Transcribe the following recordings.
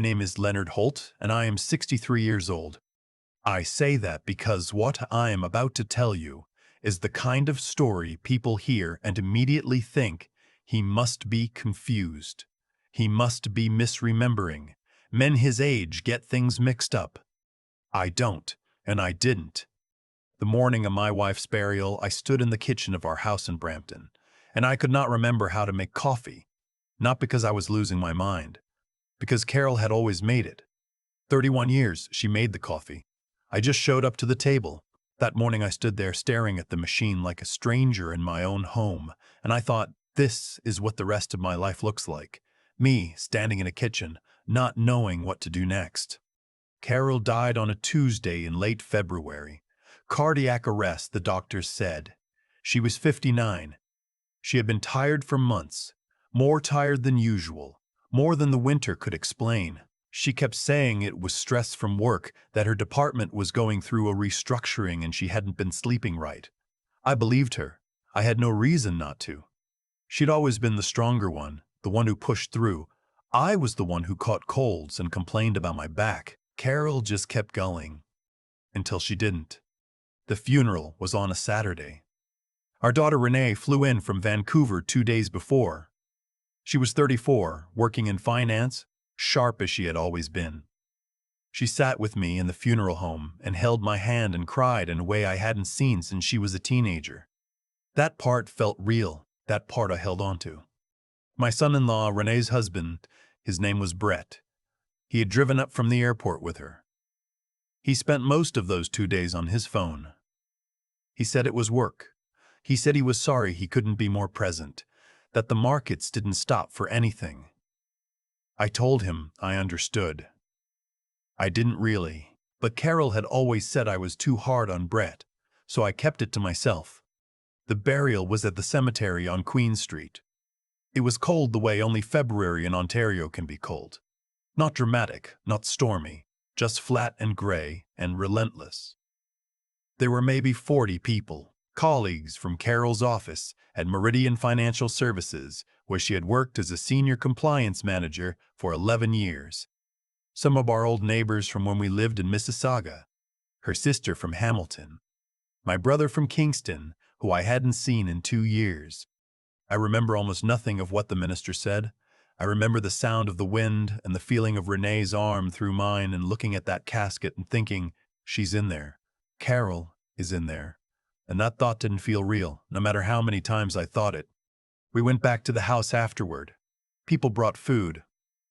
My name is Leonard Holt, and I am 63 years old. I say that because what I am about to tell you is the kind of story people hear and immediately think he must be confused. He must be misremembering. Men his age get things mixed up. I don't, and I didn't. The morning of my wife's burial, I stood in the kitchen of our house in Brampton, and I could not remember how to make coffee, not because I was losing my mind, because Carol had always made it. 31 years she made the coffee. I just showed up to the table. That morning I stood there staring at the machine like a stranger in my own home, and I thought, this is what the rest of my life looks like. Me, standing in a kitchen, not knowing what to do next. Carol died on a Tuesday in late February. Cardiac arrest, the doctors said. She was 59. She had been tired for months, more tired than usual, more than the winter could explain. She kept saying it was stress from work, that her department was going through a restructuring and she hadn't been sleeping right. I believed her. I had no reason not to. She'd always been the stronger one, the one who pushed through. I was the one who caught colds and complained about my back. Carol just kept going. Until she didn't. The funeral was on a Saturday. Our daughter Renee flew in from Vancouver 2 days before. She was 34, working in finance, sharp as she had always been. She sat with me in the funeral home and held my hand and cried in a way I hadn't seen since she was a teenager. That part felt real. That part I held on to. My son-in-law, Renee's husband, his name was Brett. He had driven up from the airport with her. He spent most of those 2 days on his phone. He said it was work. He said he was sorry he couldn't be more present, that the markets didn't stop for anything. I told him I understood. I didn't really, but Carol had always said I was too hard on Brett, so I kept it to myself. The burial was at the cemetery on Queen Street. It was cold the way only February in Ontario can be cold. Not dramatic, not stormy, just flat and gray and relentless. There were maybe 40 people, colleagues from Carol's office at Meridian Financial Services, where she had worked as a senior compliance manager for 11 years. Some of our old neighbors from when we lived in Mississauga, her sister from Hamilton, my brother from Kingston, who I hadn't seen in 2 years. I remember almost nothing of what the minister said. I remember the sound of the wind and the feeling of Renee's arm through mine and looking at that casket and thinking, she's in there. Carol is in there. And that thought didn't feel real, no matter how many times I thought it. We went back to the house afterward. People brought food.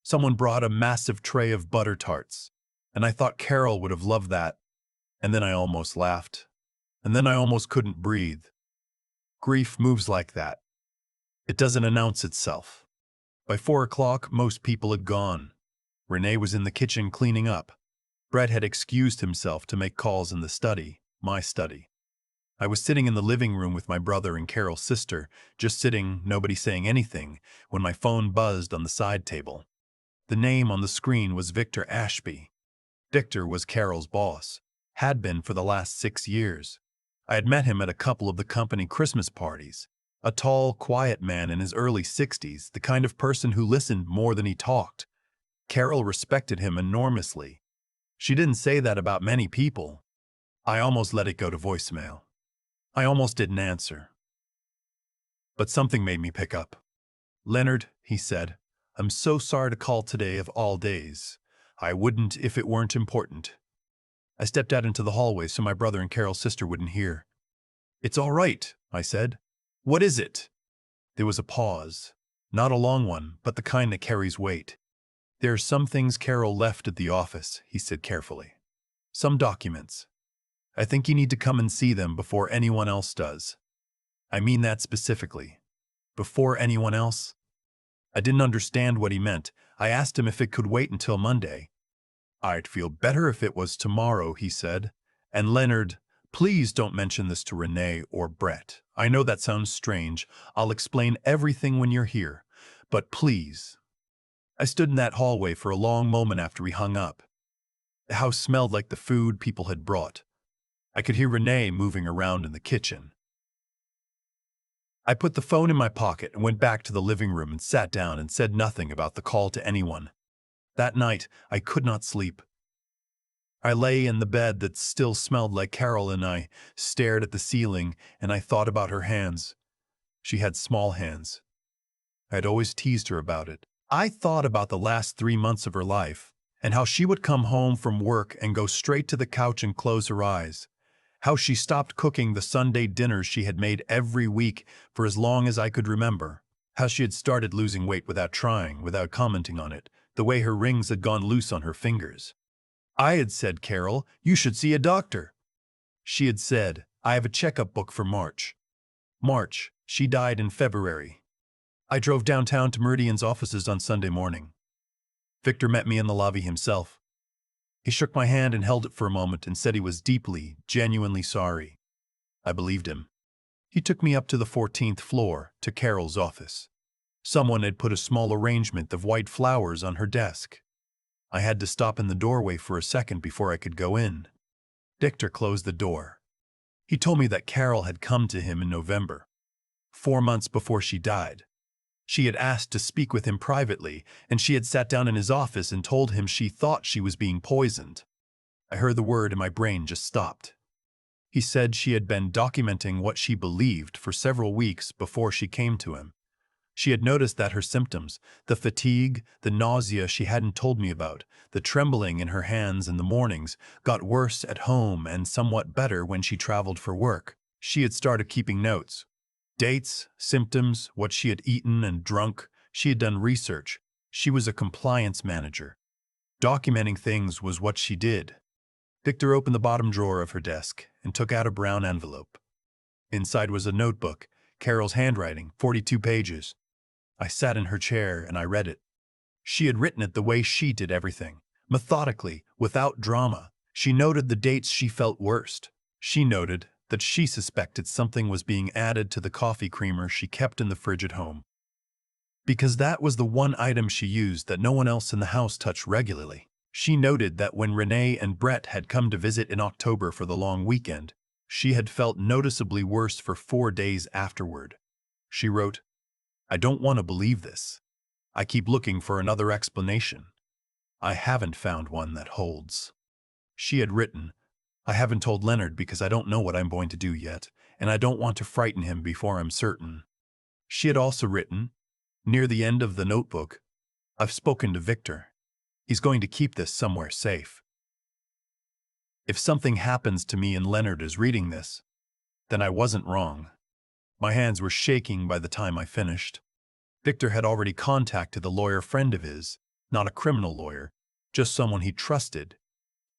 Someone brought a massive tray of butter tarts, and I thought Carol would have loved that. And then I almost laughed. And then I almost couldn't breathe. Grief moves like that. It doesn't announce itself. By 4 o'clock, most people had gone. Renee was in the kitchen cleaning up. Brett had excused himself to make calls in the study, my study. I was sitting in the living room with my brother and Carol's sister, just sitting, nobody saying anything, when my phone buzzed on the side table. The name on the screen was Victor Ashby. Victor was Carol's boss, had been for the last 6 years. I had met him at a couple of the company Christmas parties. A tall, quiet man in his early 60s, the kind of person who listened more than he talked. Carol respected him enormously. She didn't say that about many people. I almost let it go to voicemail. I almost didn't answer. But something made me pick up. "Leonard," he said, "I'm so sorry to call today of all days. I wouldn't if it weren't important." I stepped out into the hallway so my brother and Carol's sister wouldn't hear. "It's all right," I said. "What is it?" There was a pause. Not a long one, but the kind that carries weight. "There are some things Carol left at the office," he said carefully. "Some documents. I think you need to come and see them before anyone else does. I mean that specifically. Before anyone else." I didn't understand what he meant. I asked him if it could wait until Monday. "I'd feel better if it was tomorrow," he said. "And Leonard, please don't mention this to Renee or Brett. I know that sounds strange. I'll explain everything when you're here. But please." I stood in that hallway for a long moment after he hung up. The house smelled like the food people had brought. I could hear Renee moving around in the kitchen. I put the phone in my pocket and went back to the living room and sat down and said nothing about the call to anyone. That night, I could not sleep. I lay in the bed that still smelled like Carol, and I stared at the ceiling, and I thought about her hands. She had small hands. I had always teased her about it. I thought about the last 3 months of her life, and how she would come home from work and go straight to the couch and close her eyes. How she stopped cooking the Sunday dinners she had made every week for as long as I could remember. How she had started losing weight without trying, without commenting on it, the way her rings had gone loose on her fingers. I had said, "Carol, you should see a doctor." She had said, "I have a checkup book for March." March. She died in February. I drove downtown to Meridian's offices on Sunday morning. Victor met me in the lobby himself. He shook my hand and held it for a moment and said he was deeply, genuinely sorry. I believed him. He took me up to the 14th floor, to Carol's office. Someone had put a small arrangement of white flowers on her desk. I had to stop in the doorway for a second before I could go in. Victor closed the door. He told me that Carol had come to him in November, 4 months before she died. She had asked to speak with him privately, and she had sat down in his office and told him she thought she was being poisoned. I heard the word and my brain just stopped. He said she had been documenting what she believed for several weeks before she came to him. She had noticed that her symptoms, the fatigue, the nausea she hadn't told me about, the trembling in her hands in the mornings, got worse at home and somewhat better when she traveled for work. She had started keeping notes. Dates, symptoms, what she had eaten and drunk. She had done research. She was a compliance manager. Documenting things was what she did. Victor opened the bottom drawer of her desk and took out a brown envelope. Inside was a notebook, Carol's handwriting, 42 pages. I sat in her chair and I read it. She had written it the way she did everything, methodically, without drama. She noted the dates she felt worst. She noted that she suspected something was being added to the coffee creamer she kept in the fridge at home. Because that was the one item she used that no one else in the house touched regularly. She noted that when Renee and Brett had come to visit in October for the long weekend, she had felt noticeably worse for 4 days afterward. She wrote, "I don't want to believe this. I keep looking for another explanation. I haven't found one that holds." She had written, "I haven't told Leonard because I don't know what I'm going to do yet, and I don't want to frighten him before I'm certain." She had also written, near the end of the notebook, "I've spoken to Victor. He's going to keep this somewhere safe. If something happens to me and Leonard is reading this, then I wasn't wrong." My hands were shaking by the time I finished. Victor had already contacted a lawyer friend of his, not a criminal lawyer, just someone he trusted,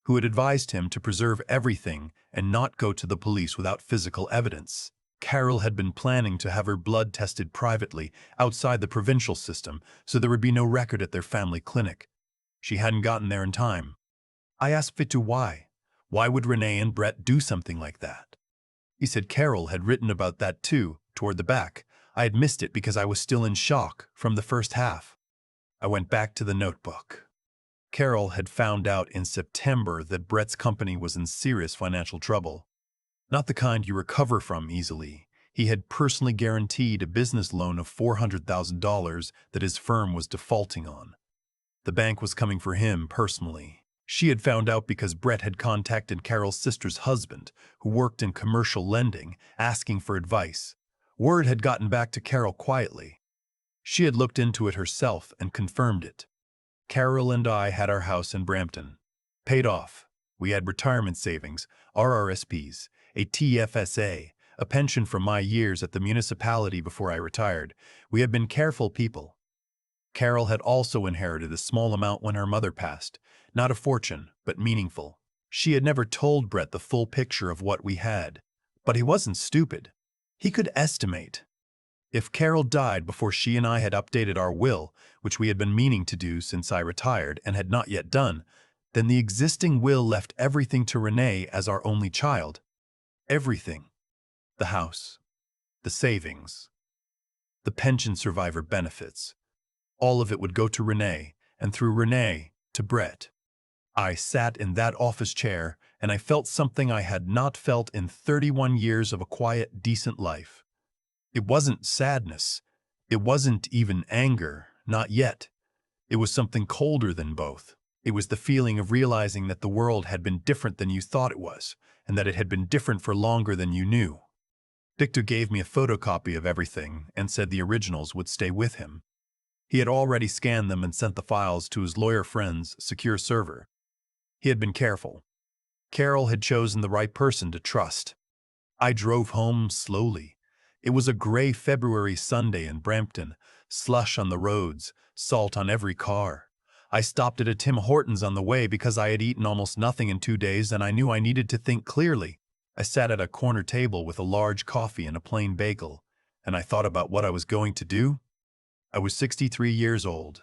who had advised him to preserve everything and not go to the police without physical evidence. Carol had been planning to have her blood tested privately outside the provincial system, so there would be no record at their family clinic. She hadn't gotten there in time. I asked Victor why. Why would Renee and Brett do something like that? He said Carol had written about that too, toward the back. I had missed it because I was still in shock from the first half. I went back to the notebook. Carol had found out in September that Brett's company was in serious financial trouble. Not the kind you recover from easily. He had personally guaranteed a business loan of $400,000 that his firm was defaulting on. The bank was coming for him personally. She had found out because Brett had contacted Carol's sister's husband, who worked in commercial lending, asking for advice. Word had gotten back to Carol quietly. She had looked into it herself and confirmed it. Carol and I had our house in Brampton. Paid off. We had retirement savings, RRSPs, a TFSA, a pension from my years at the municipality before I retired. We had been careful people. Carol had also inherited a small amount when her mother passed. Not a fortune, but meaningful. She had never told Brett the full picture of what we had. But he wasn't stupid. He could estimate. If Carol died before she and I had updated our will, which we had been meaning to do since I retired and had not yet done, then the existing will left everything to Renee as our only child. Everything. The house. The savings. The pension survivor benefits. All of it would go to Renee, and through Renee, to Brett. I sat in that office chair, and I felt something I had not felt in 31 years of a quiet, decent life. It wasn't sadness. It wasn't even anger, not yet. It was something colder than both. It was the feeling of realizing that the world had been different than you thought it was, and that it had been different for longer than you knew. Victor gave me a photocopy of everything and said the originals would stay with him. He had already scanned them and sent the files to his lawyer friend's secure server. He had been careful. Carol had chosen the right person to trust. I drove home slowly. It was a gray February Sunday in Brampton, slush on the roads, salt on every car. I stopped at a Tim Hortons on the way because I had eaten almost nothing in 2 days and I knew I needed to think clearly. I sat at a corner table with a large coffee and a plain bagel, and I thought about what I was going to do. I was 63 years old.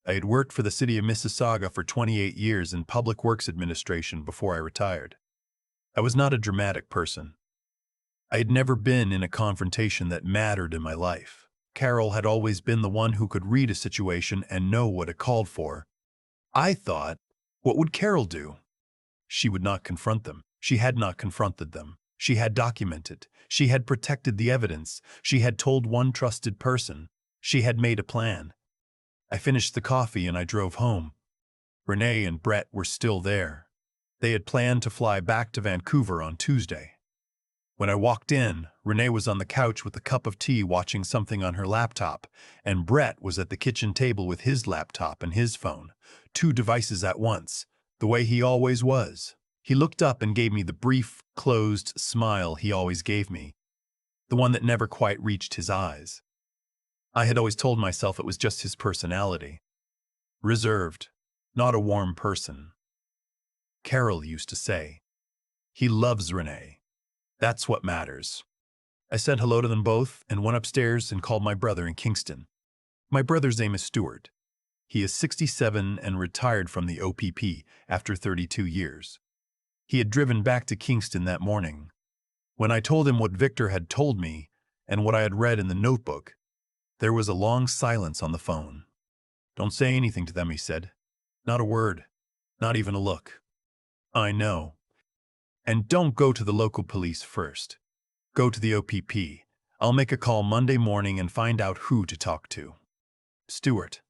I had worked for the city of Mississauga for 28 years in public works administration before I retired. I was not a dramatic person. I had never been in a confrontation that mattered in my life. Carol had always been the one who could read a situation and know what it called for. I thought, what would Carol do? She would not confront them. She had not confronted them. She had documented. She had protected the evidence. She had told one trusted person. She had made a plan. I finished the coffee and I drove home. Renee and Brett were still there. They had planned to fly back to Vancouver on Tuesday. When I walked in, Renee was on the couch with a cup of tea watching something on her laptop, and Brett was at the kitchen table with his laptop and his phone, 2 devices at once, the way he always was. He looked up and gave me the brief, closed smile he always gave me, the one that never quite reached his eyes. I had always told myself it was just his personality. Reserved, not a warm person. Carol used to say, "He loves Renee. That's what matters." I said hello to them both and went upstairs and called my brother in Kingston. My brother's name is Stuart. He is 67 and retired from the OPP after 32 years. He had driven back to Kingston that morning. When I told him what Victor had told me and what I had read in the notebook, there was a long silence on the phone. "Don't say anything to them," he said. "Not a word. Not even a look." "I know. And don't go to the local police first. Go to the OPP. I'll make a call Monday morning and find out who to talk to." "Stuart."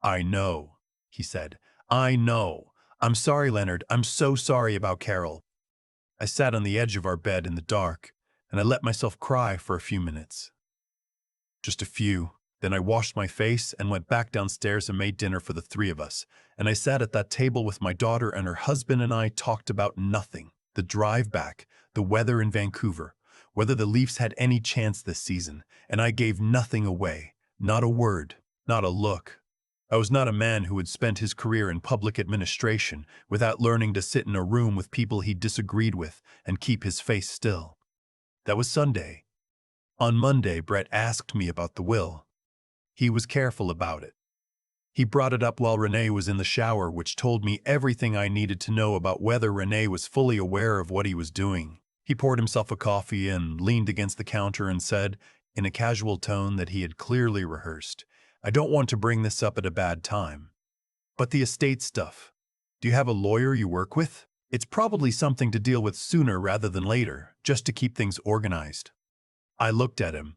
"I know," he said. "I know. I'm sorry, Leonard. I'm so sorry about Carol." I sat on the edge of our bed in the dark, and I let myself cry for a few minutes. Just a few. Then I washed my face and went back downstairs and made dinner for the 3 of us, and I sat at that table with my daughter, and her husband and I talked about nothing. The drive back, the weather in Vancouver, whether the Leafs had any chance this season, and I gave nothing away. Not a word, not a look. I was not a man who had spent his career in public administration without learning to sit in a room with people he disagreed with and keep his face still. That was Sunday. On Monday, Brett asked me about the will. He was careful about it. He brought it up while Renee was in the shower, which told me everything I needed to know about whether Renee was fully aware of what he was doing. He poured himself a coffee and leaned against the counter and said, in a casual tone that he had clearly rehearsed, "I don't want to bring this up at a bad time. But the estate stuff. Do you have a lawyer you work with? It's probably something to deal with sooner rather than later, just to keep things organized." I looked at him.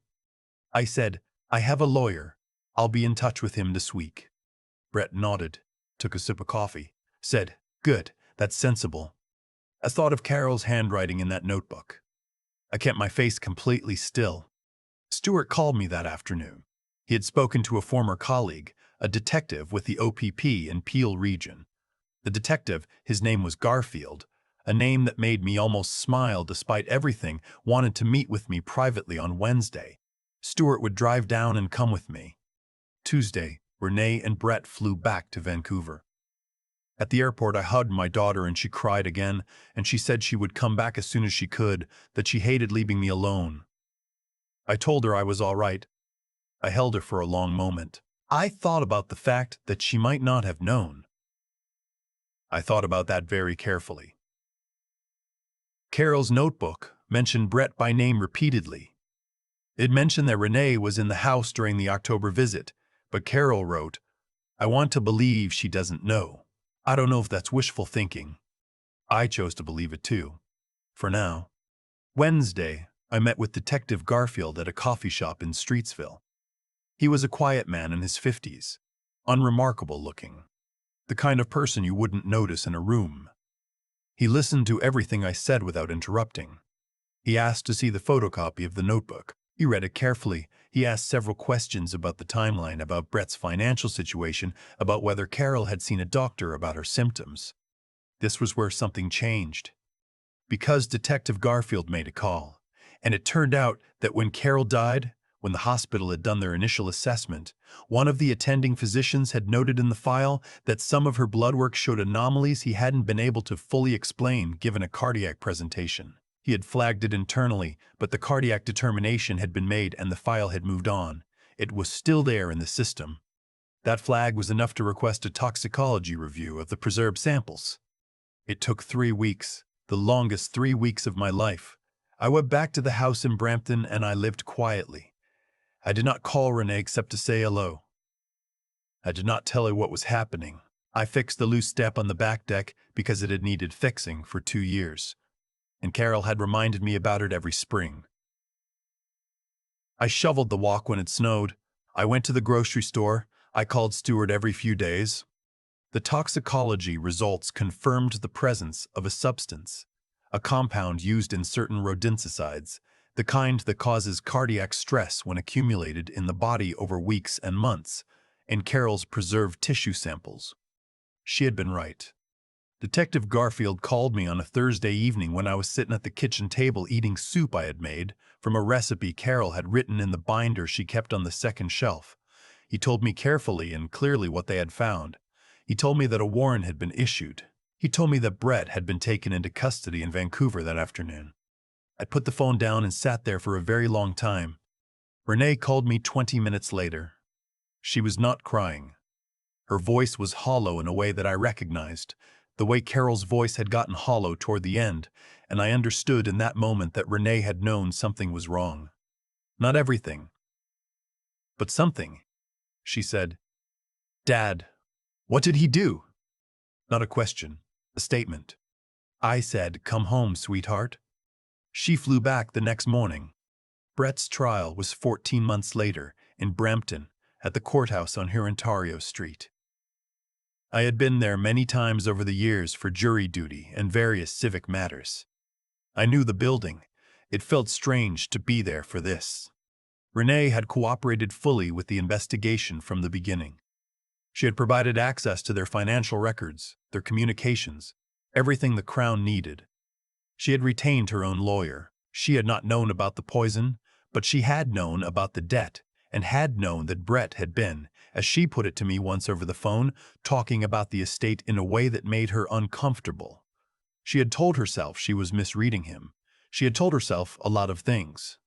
I said, "I have a lawyer. I'll be in touch with him this week." Brett nodded, took a sip of coffee, said, "Good, that's sensible." I thought of Carol's handwriting in that notebook. I kept my face completely still. Stuart called me that afternoon. He had spoken to a former colleague, a detective with the OPP in Peel region. The detective, his name was Garfield, a name that made me almost smile despite everything, wanted to meet with me privately on Wednesday. Stuart would drive down and come with me. Tuesday, Renee and Brett flew back to Vancouver. At the airport, I hugged my daughter and she cried again, and she said she would come back as soon as she could, that she hated leaving me alone. I told her I was all right. I held her for a long moment. I thought about the fact that she might not have known. I thought about that very carefully. Carol's notebook mentioned Brett by name repeatedly. It mentioned that Renee was in the house during the October visit, but Carol wrote, "I want to believe she doesn't know." I don't know if that's wishful thinking. I chose to believe it too, for now. Wednesday, I met with Detective Garfield at a coffee shop in Streetsville. He was a quiet man in his 50s. unremarkable looking, the kind of person you wouldn't notice in a room. He listened to everything I said without interrupting. He asked to see the photocopy of the notebook. He read it carefully. He asked several questions about the timeline, about Brett's financial situation, about whether Carol had seen a doctor about her symptoms. This was where something changed. Because Detective Garfield made a call. And it turned out that when Carol died, when the hospital had done their initial assessment, one of the attending physicians had noted in the file that some of her blood work showed anomalies he hadn't been able to fully explain given a cardiac presentation. He had flagged it internally, but the cardiac determination had been made and the file had moved on. It was still there in the system. That flag was enough to request a toxicology review of the preserved samples. It took 3 weeks, the longest 3 weeks of my life. I went back to the house in Brampton and I lived quietly. I did not call Renee except to say hello. I did not tell her what was happening. I fixed the loose step on the back deck because it had needed fixing for 2 years, and Carol had reminded me about it every spring. I shoveled the walk when it snowed. I went to the grocery store. I called Stuart every few days. The toxicology results confirmed the presence of a substance, a compound used in certain rodenticides, the kind that causes cardiac stress when accumulated in the body over weeks and months, in Carol's preserved tissue samples. She had been right. Detective Garfield called me on a Thursday evening when I was sitting at the kitchen table eating soup I had made from a recipe Carol had written in the binder she kept on the second shelf. He told me carefully and clearly what they had found. He told me that a warrant had been issued. He told me that Brett had been taken into custody in Vancouver that afternoon. I put the phone down and sat there for a very long time. Renee called me 20 minutes later. She was not crying. Her voice was hollow in a way that I recognized, the way Carol's voice had gotten hollow toward the end, and I understood in that moment that Renee had known something was wrong. Not everything, but something. She said, "Dad, what did he do?" Not a question, a statement. I said, "Come home, sweetheart." She flew back the next morning. Brett's trial was 14 months later, in Brampton, at the courthouse on Ontario Street. I had been there many times over the years for jury duty and various civic matters. I knew the building. It felt strange to be there for this. Renee had cooperated fully with the investigation from the beginning. She had provided access to their financial records, their communications, everything the Crown needed. She had retained her own lawyer. She had not known about the poison, but she had known about the debt and had known that Brett had been, as she put it to me once over the phone, talking about the estate in a way that made her uncomfortable. She had told herself she was misreading him. She had told herself a lot of things.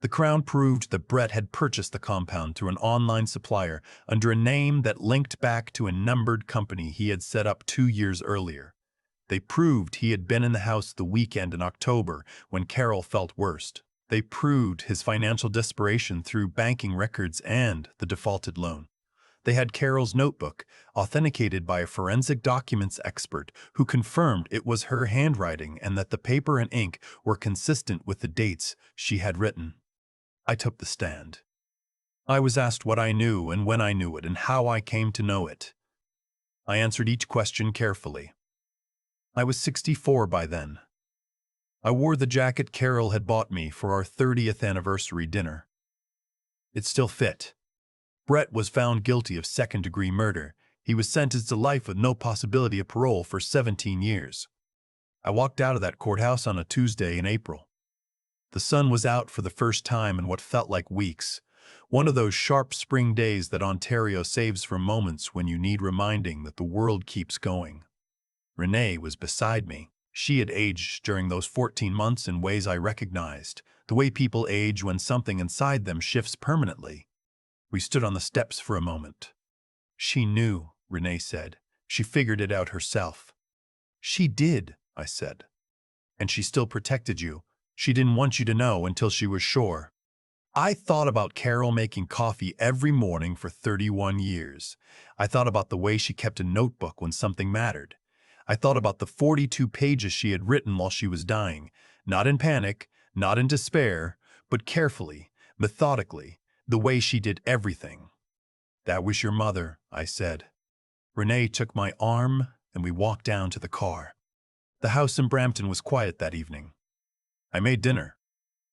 The Crown proved that Brett had purchased the compound through an online supplier under a name that linked back to a numbered company he had set up 2 years earlier. They proved he had been in the house the weekend in October when Carol felt worst. They proved his financial desperation through banking records and the defaulted loan. They had Carol's notebook, authenticated by a forensic documents expert who confirmed it was her handwriting and that the paper and ink were consistent with the dates she had written. I took the stand. I was asked what I knew and when I knew it and how I came to know it. I answered each question carefully. I was 64 by then. I wore the jacket Carol had bought me for our 30th anniversary dinner. It still fit. Brett was found guilty of second-degree murder. He was sentenced to life with no possibility of parole for 17 years. I walked out of that courthouse on a Tuesday in April. The sun was out for the first time in what felt like weeks, one of those sharp spring days that Ontario saves for moments when you need reminding that the world keeps going. Renee was beside me. She had aged during those 14 months in ways I recognized, the way people age when something inside them shifts permanently. We stood on the steps for a moment. "She knew," Renee said. "She figured it out herself." "She did," I said. "And she still protected you. She didn't want you to know until she was sure." I thought about Carol making coffee every morning for 31 years. I thought about the way she kept a notebook when something mattered. I thought about the 42 pages she had written while she was dying, not in panic, not in despair, but carefully, methodically, the way she did everything. "That was your mother," I said. Renee took my arm and we walked down to the car. The house in Brampton was quiet that evening. I made dinner.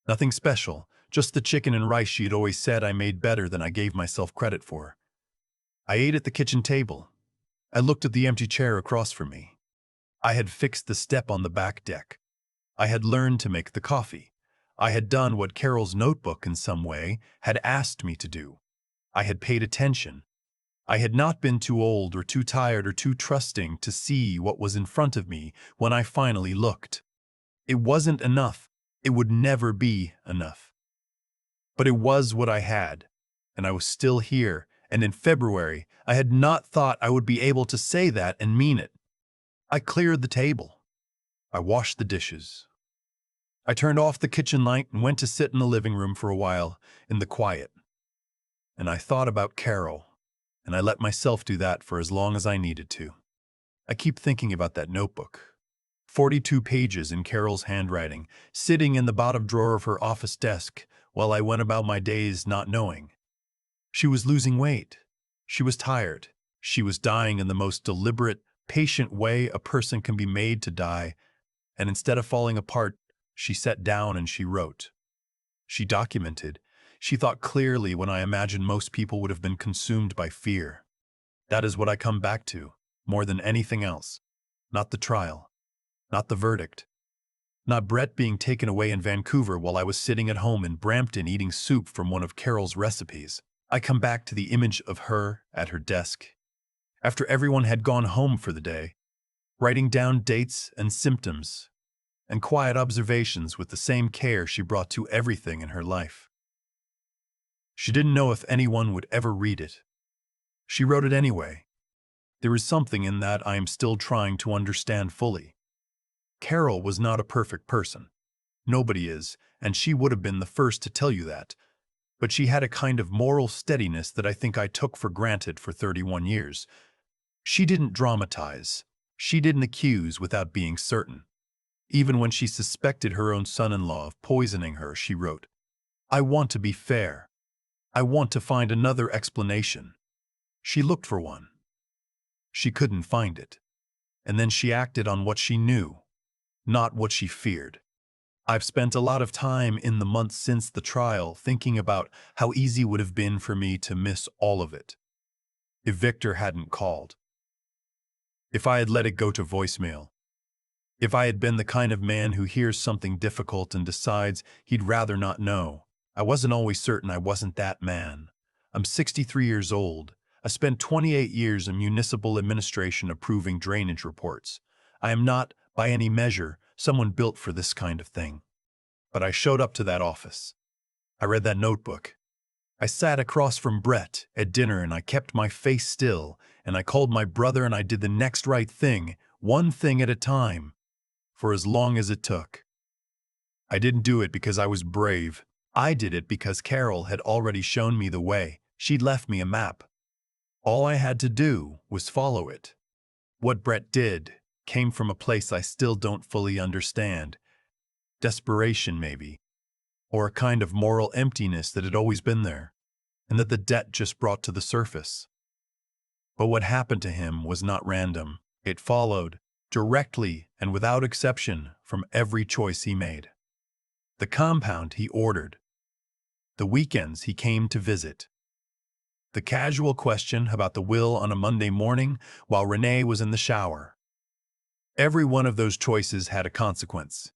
Nothing special, just the chicken and rice she had always said I made better than I gave myself credit for. I ate at the kitchen table. I looked at the empty chair across from me. I had fixed the step on the back deck. I had learned to make the coffee. I had done what Carol's notebook in some way had asked me to do. I had paid attention. I had not been too old or too tired or too trusting to see what was in front of me when I finally looked. It wasn't enough. It would never be enough. But it was what I had, and I was still here, and in February I had not thought I would be able to say that and mean it. I cleared the table. I washed the dishes. I turned off the kitchen light and went to sit in the living room for a while in the quiet. And I thought about Carol, and I let myself do that for as long as I needed to. I keep thinking about that notebook. 42 pages in Carol's handwriting, sitting in the bottom drawer of her office desk while I went about my days not knowing. She was losing weight. She was tired. She was dying in the most deliberate, patient way a person can be made to die, and instead of falling apart, she sat down and she wrote. She documented. She thought clearly when I imagined most people would have been consumed by fear. That is what I come back to, more than anything else. Not the trial. Not the verdict. Not Brett being taken away in Vancouver while I was sitting at home in Brampton eating soup from one of Carol's recipes. I come back to the image of her at her desk, after everyone had gone home for the day, writing down dates and symptoms and quiet observations with the same care she brought to everything in her life. She didn't know if anyone would ever read it. She wrote it anyway. There is something in that I am still trying to understand fully. Carol was not a perfect person. Nobody is, and she would have been the first to tell you that. But she had a kind of moral steadiness that I think I took for granted for 31 years. She didn't dramatize. She didn't accuse without being certain. Even when she suspected her own son-in-law of poisoning her, she wrote, "I want to be fair. I want to find another explanation." She looked for one. She couldn't find it. And then she acted on what she knew, not what she feared. I've spent a lot of time in the months since the trial thinking about how easy it would have been for me to miss all of it. If Victor hadn't called. If I had let it go to voicemail. If I had been the kind of man who hears something difficult and decides he'd rather not know. I wasn't always certain I wasn't that man. I'm 63 years old. I spent 28 years in municipal administration approving drainage reports. I am not, by any measure, someone built for this kind of thing. But I showed up to that office. I read that notebook. I sat across from Brett at dinner and I kept my face still, and I called my brother and I did the next right thing, one thing at a time, for as long as it took. I didn't do it because I was brave. I did it because Carol had already shown me the way. She'd left me a map. All I had to do was follow it. What Brett did came from a place I still don't fully understand. Desperation, maybe. Or a kind of moral emptiness that had always been there, and that the debt just brought to the surface. But what happened to him was not random. It followed, directly and without exception, from every choice he made. The compound he ordered. The weekends he came to visit. The casual question about the will on a Monday morning while Renee was in the shower. Every one of those choices had a consequence.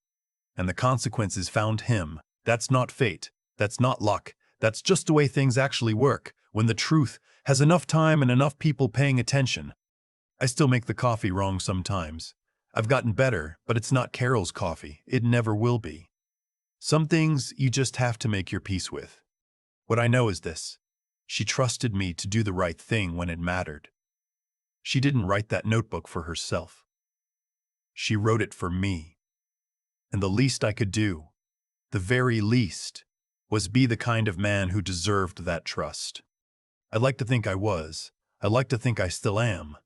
And the consequences found him. That's not fate. That's not luck. That's just the way things actually work, when the truth has enough time and enough people paying attention. I still make the coffee wrong sometimes. I've gotten better, but it's not Carol's coffee. It never will be. Some things you just have to make your peace with. What I know is this. She trusted me to do the right thing when it mattered. She didn't write that notebook for herself. She wrote it for me. And the least I could do, the very least, was be the kind of man who deserved that trust. I'd like to think I was. I'd like to think I still am.